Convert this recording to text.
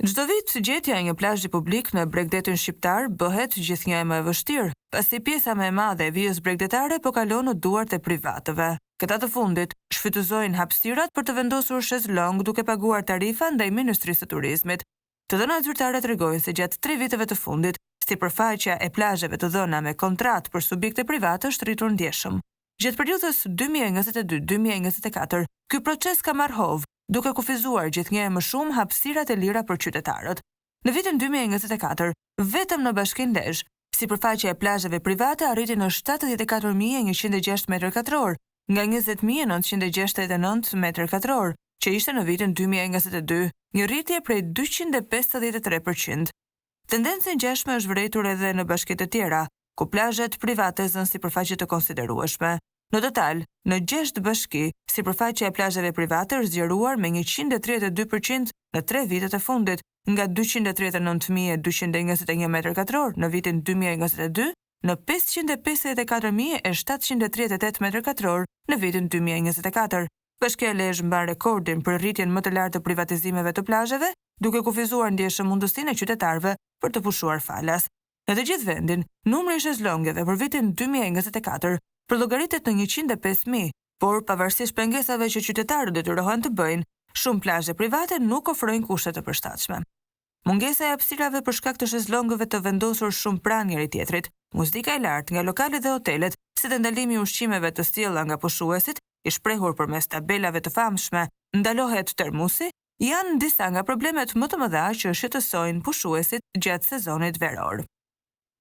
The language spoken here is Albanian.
Çdo vit gjetja e një plazhi publik në Bregdetin shqiptar bëhet gjithnjë më e vështirë, pasi pjesa më e madhe e vijës bregdetare po kalon në duart e privatëve. Këta të fundit shfrytëzojnë hapësirat për të vendosur shezlong duke paguar tarifa ndaj Ministrisë së Turizmit. Të dhënat zyrtare tregojnë se gjatë 3 viteve të fundit, sipërfaqja e plazheve të dhëna me kontratë për subjekte private është rritur ndjeshëm. Gjatë periudhës 2022-2024, ky proces ka marrë hovë, duke kufizuar gjithnjë më shumë hapësirat e lira për qytetarët. Në vitin 2024, vetëm në Bashkinë Lezhë, sipërfaqja e plazheve private arriti në 74.106 m2, nga 20.969 m2, që ishte në vitin 2022, një rritje prej 253%. Tendencë ngjashme është vërejtur edhe në bashkitë të tjera, ku plazhet private zënë sipërfaqe të konsiderueshme. Në total, në 6 bashki, sipërfaqja e plazheve private është zgjeruar me 132% në 3 vitet e fundit, nga 239.221 m2 në vitin 2022 në 554.738 m2 në vitin 2024. Bashkia e Lezhë mban rekordin për rritjen më të lartë të privatizimeve të plazheve, duke kufizuar ndjeshëm mundësinë e qytetarëve për të pushuar falas. Në të gjithë vendin, numri i shezlongeve për vitin 2024 përllogaritet në 105.000, por pavarësisht pengesave që qytetarët detyrohen të bëjnë, shumë plazhe private nuk ofrojnë kushte të përshtatshme. Mungesa e hapësirave për shkak të shezlongëve të vendosur shumë pranë njëri tjetrit, muzika e lartë nga lokalet dhe hotelet, si dhe ndalimi i ushqimeve të sjellura nga pushuesit, i shprehur përmes tabelave të famshme, ndalohet termusi, janë disa nga problemet më të mëdha që shqetësojnë pushuesit gjatë sezonit veror.